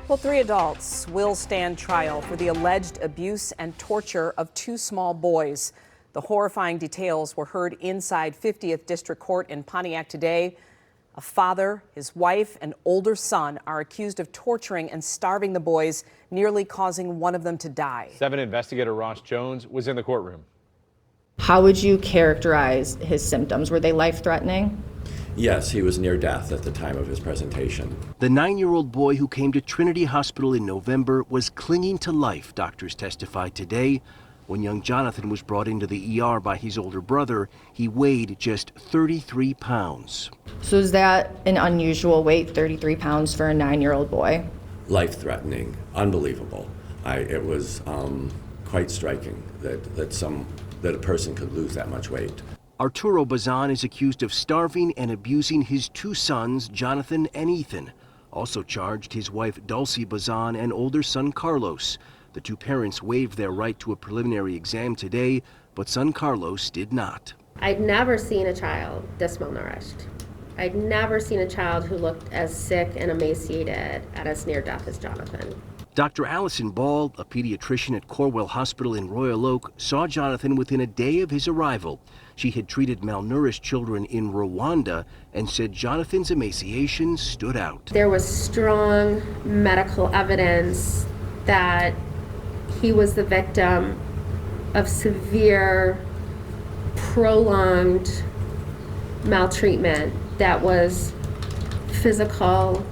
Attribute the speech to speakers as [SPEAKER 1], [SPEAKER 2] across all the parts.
[SPEAKER 1] Well, 3 adults will stand trial for the alleged abuse and torture of 2 small boys. The horrifying details were heard inside 50th District Court in Pontiac today. A father, his wife, and older son are accused of torturing and starving the boys, nearly causing one of them to die.
[SPEAKER 2] 7 investigator Ross Jones was in the courtroom.
[SPEAKER 3] How would you characterize his symptoms? Were they life-threatening?
[SPEAKER 4] Yes, he was near death at the time of his presentation.
[SPEAKER 5] The 9-year-old boy who came to Trinity Hospital in November was clinging to life, doctors testified today. When young Jonathan was brought into the ER by his older brother, he weighed just 33 pounds.
[SPEAKER 3] So is that an unusual weight, 33 pounds for a 9-year-old boy?
[SPEAKER 4] Life-threatening, unbelievable. It was quite striking that a person could lose that much weight.
[SPEAKER 5] Arturo Bazan is accused of starving and abusing his 2 sons, Jonathan and Ethan. Also charged his wife Dulcie Bazan and older son Carlos. The 2 parents waived their right to a preliminary exam today, but son Carlos did not.
[SPEAKER 6] I'd never seen a child this malnourished. I'd never seen a child who looked as sick and emaciated and as near death as Jonathan.
[SPEAKER 5] Dr. Allison Ball, a pediatrician at Corwell Hospital in Royal Oak, saw Jonathan within a day of his arrival. She had treated malnourished children in Rwanda and said Jonathan's emaciation stood out.
[SPEAKER 6] There was strong medical evidence that he was the victim of severe, prolonged maltreatment that was physical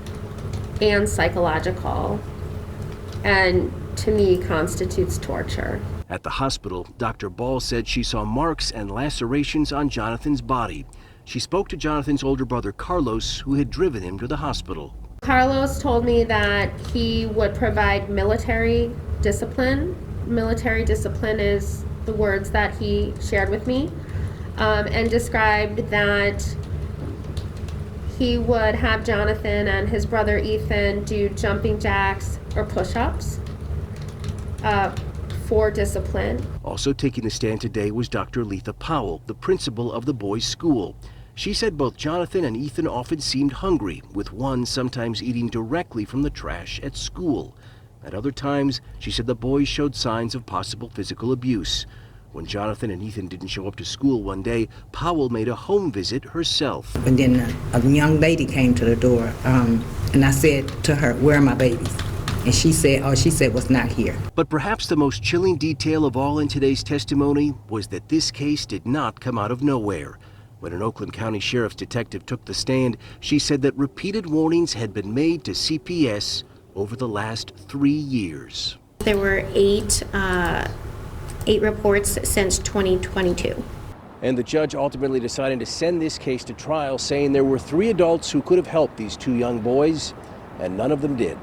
[SPEAKER 6] and psychological, and to me constitutes torture.
[SPEAKER 5] At the hospital, Dr. Ball said she saw marks and lacerations on Jonathan's body. She spoke to Jonathan's older brother Carlos, who had driven him to the hospital.
[SPEAKER 6] Carlos told me that he would provide military discipline. Military discipline is the words that he shared with me, and described that he would have Jonathan and his brother Ethan do jumping jacks or push-ups for discipline.
[SPEAKER 5] Also taking the stand today was Dr. Letha Powell, the principal of the boys' school. She said both Jonathan and Ethan often seemed hungry, with one sometimes eating directly from the trash at school. At other times, she said the boys showed signs of possible physical abuse. When Jonathan and Ethan didn't show up to school one day, Powell made a home visit herself.
[SPEAKER 7] And then a young lady came to the door, and I said to her, "Where are my babies?" And she said, was not here.
[SPEAKER 5] But perhaps the most chilling detail of all in today's testimony was that this case did not come out of nowhere. When an Oakland County Sheriff's detective took the stand, she said that repeated warnings had been made to CPS over the last 3 years.
[SPEAKER 8] There were 8 reports since 2022.
[SPEAKER 5] And the judge ultimately decided to send this case to trial, saying there were 3 adults who could have helped these 2 young boys, and none of them did.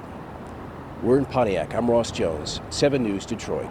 [SPEAKER 5] We're in Pontiac. I'm Ross Jones, 7 News Detroit.